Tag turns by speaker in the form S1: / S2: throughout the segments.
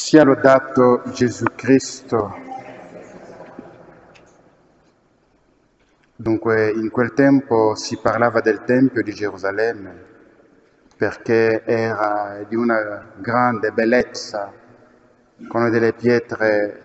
S1: Sia lodato Gesù Cristo. Dunque, in quel tempo si parlava del Tempio di Gerusalemme perché era di una grande bellezza, con delle pietre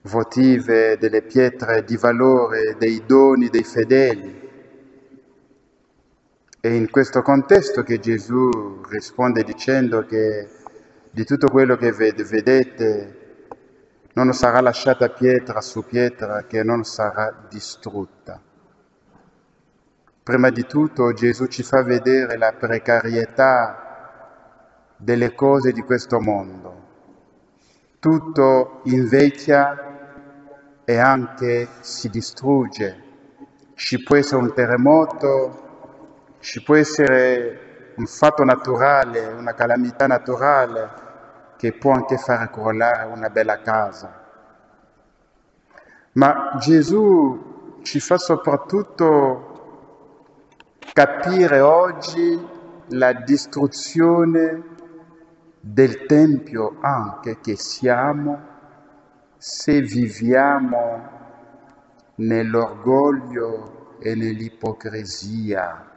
S1: votive, delle pietre di valore, dei doni dei fedeli. E in questo contesto che Gesù risponde dicendo che di tutto quello che vedete non sarà lasciata pietra su pietra che non sarà distrutta. Prima di tutto Gesù ci fa vedere la precarietà delle cose di questo mondo. Tutto invecchia e anche si distrugge. Ci può essere un terremoto, ci può essere un fatto naturale, una calamità naturale che può anche far crollare una bella casa. Ma Gesù ci fa soprattutto capire oggi la distruzione del Tempio anche che siamo se viviamo nell'orgoglio e nell'ipocrisia.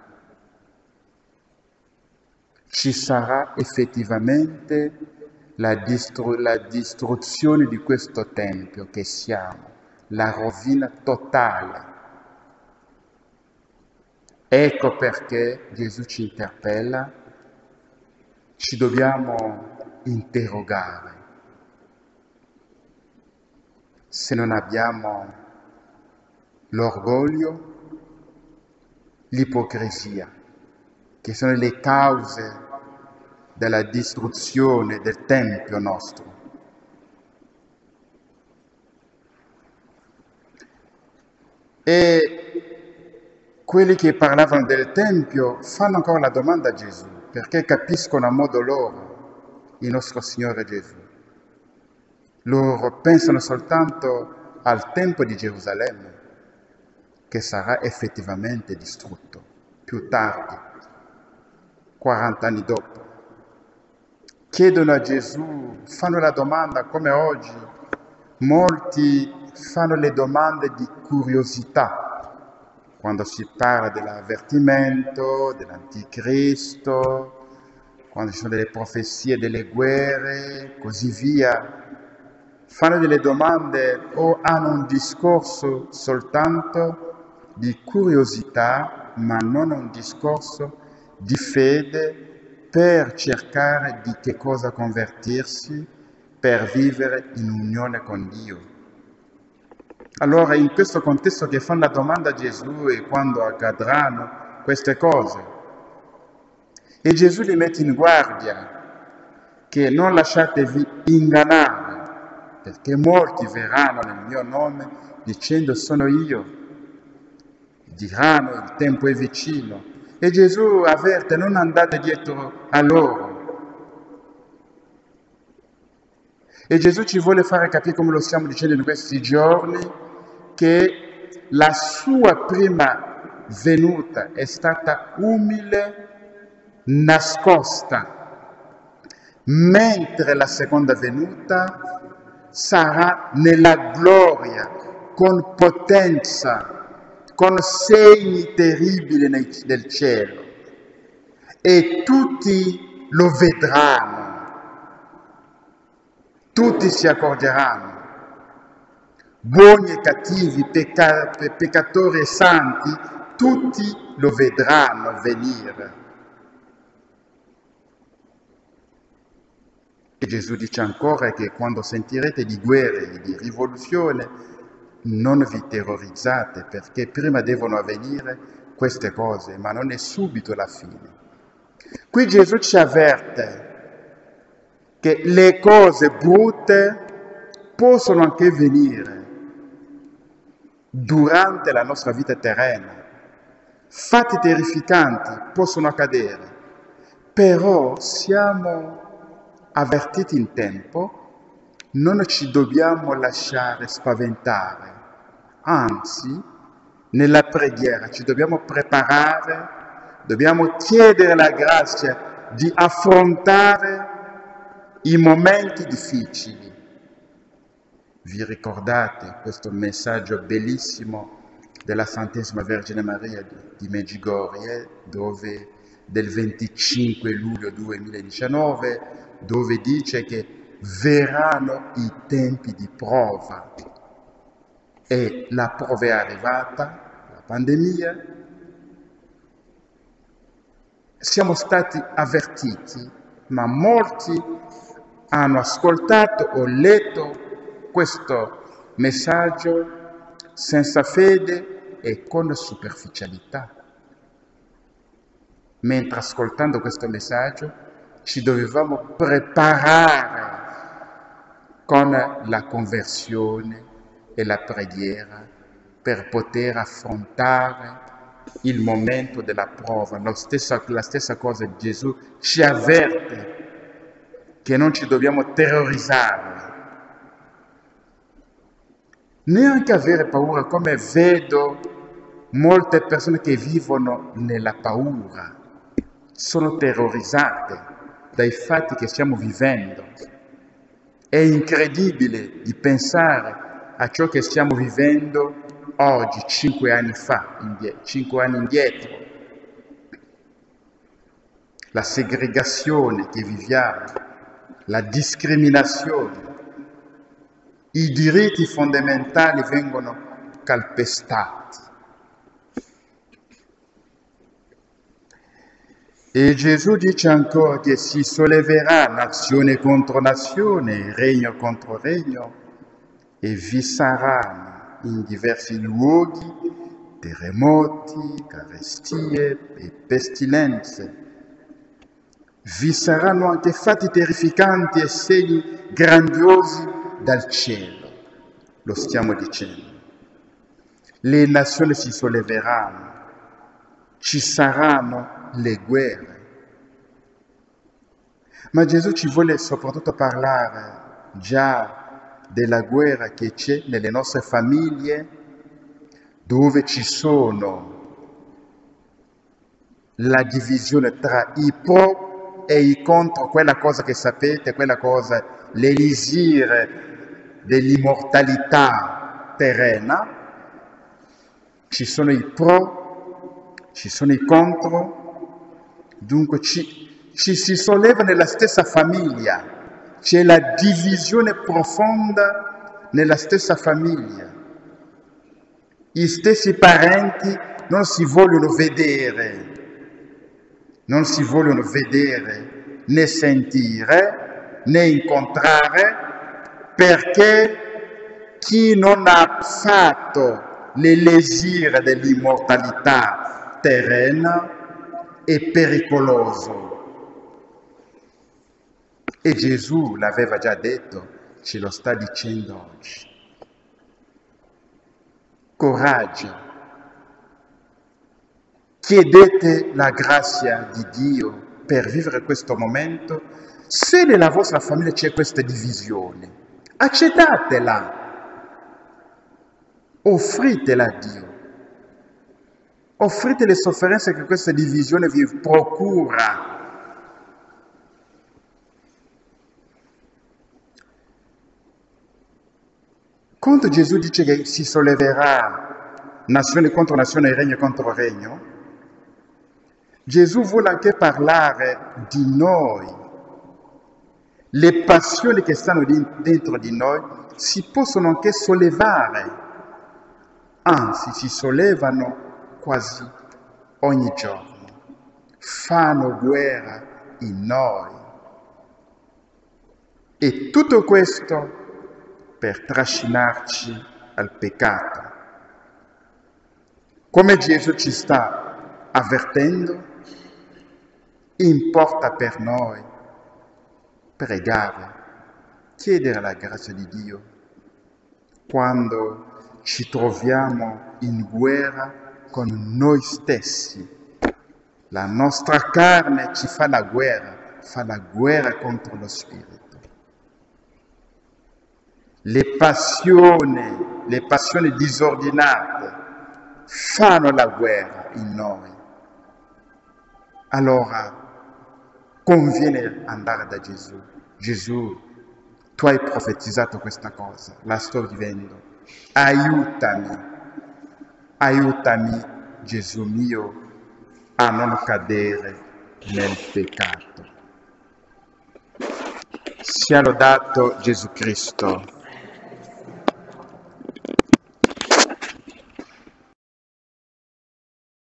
S1: Ci sarà effettivamente la distruzione di questo Tempio che siamo, la rovina totale. Ecco perché Gesù ci interpella, ci dobbiamo interrogare se non abbiamo l'orgoglio, l'ipocrisia, che sono le cause della distruzione del Tempio nostro. E quelli che parlavano del Tempio fanno ancora la domanda a Gesù, perché capiscono a modo loro il nostro Signore Gesù. Loro pensano soltanto al Tempio di Gerusalemme, che sarà effettivamente distrutto più tardi, 40 anni dopo. Chiedono a Gesù, fanno la domanda come oggi, molti fanno le domande di curiosità quando si parla dell'avvertimento, dell'anticristo, quando ci sono delle profezie, delle guerre, così via. Fanno delle domande o hanno un discorso soltanto di curiosità, ma non un discorso di fede per cercare di che cosa convertirsi, per vivere in unione con Dio. Allora, in questo contesto che fanno la domanda a Gesù e quando accadranno queste cose, e Gesù li mette in guardia che non lasciatevi ingannare, perché molti verranno nel mio nome dicendo sono io, diranno il tempo è vicino. E Gesù avverte, non andate dietro a loro. E Gesù ci vuole fare capire, come lo stiamo dicendo in questi giorni, che la sua prima venuta è stata umile, nascosta, mentre la seconda venuta sarà nella gloria, con potenza, con segni terribili del cielo, e tutti lo vedranno, tutti si accorgeranno, buoni e cattivi, peccatori e santi, tutti lo vedranno venire. E Gesù dice ancora che quando sentirete di guerre e di rivoluzione, non vi terrorizzate, perché prima devono avvenire queste cose, ma non è subito la fine. Qui Gesù ci avverte che le cose brutte possono anche venire durante la nostra vita terrena. Fatti terrificanti possono accadere, però siamo avvertiti in tempo, non ci dobbiamo lasciare spaventare, anzi, nella preghiera ci dobbiamo preparare, dobbiamo chiedere la grazia di affrontare i momenti difficili. Vi ricordate questo messaggio bellissimo della Santissima Vergine Maria di Medjugorje, dove del 25 luglio 2019, dove dice che verranno i tempi di prova e la prova è arrivata, la pandemia. Siamo stati avvertiti, ma molti hanno ascoltato o letto questo messaggio senza fede e con superficialità. Mentre ascoltando questo messaggio ci dovevamo preparare con la conversione e la preghiera per poter affrontare il momento della prova. La stessa cosa Gesù ci avverte che non ci dobbiamo terrorizzare, neanche avere paura, come vedo molte persone che vivono nella paura, sono terrorizzate dai fatti che stiamo vivendo. È incredibile di pensare a ciò che stiamo vivendo oggi, 5 anni fa, 5 anni indietro. La segregazione che viviamo, la discriminazione, i diritti fondamentali vengono calpestati. E Gesù dice ancora che si solleverà nazione contro nazione, regno contro regno, e vi saranno in diversi luoghi terremoti, carestie e pestilenze. Vi saranno anche fatti terrificanti e segni grandiosi dal cielo. Lo stiamo dicendo. Le nazioni si solleveranno, ci saranno le guerre. Ma Gesù ci vuole soprattutto parlare già della guerra che c'è nelle nostre famiglie, dove ci sono la divisione tra i pro e i contro, quella cosa che sapete, quella cosa, l'elisir dell'immortalità terrena. Ci sono i pro, ci sono i contro, dunque ci si solleva nella stessa famiglia, c'è la divisione profonda nella stessa famiglia. Gli stessi parenti non si vogliono vedere né sentire né incontrare, perché chi non ha fatto l'elisir dell'immortalità terrena è pericoloso. E Gesù l'aveva già detto, ce lo sta dicendo oggi. Coraggio, chiedete la grazia di Dio per vivere questo momento. Se nella vostra famiglia c'è questa divisione, accettatela, offritela a Dio, offrite le sofferenze che questa divisione vi procura. Quando Gesù dice che si solleverà nazione contro nazione e regno contro regno, Gesù vuole anche parlare di noi. Le passioni che stanno dentro di noi si possono anche sollevare, anzi si sollevano quasi ogni giorno, fanno guerra in noi. E tutto questo per trascinarci al peccato. Come Gesù ci sta avvertendo, importa per noi pregare, chiedere la grazia di Dio quando ci troviamo in guerra con noi stessi. La nostra carne ci fa la guerra contro lo spirito. Le passioni disordinate fanno la guerra in noi. Allora conviene andare da Gesù Gesù, tu hai profetizzato questa cosa, la sto vivendo. Aiutami, aiutami, Gesù mio, a non cadere nel peccato. Sia lodato Gesù Cristo.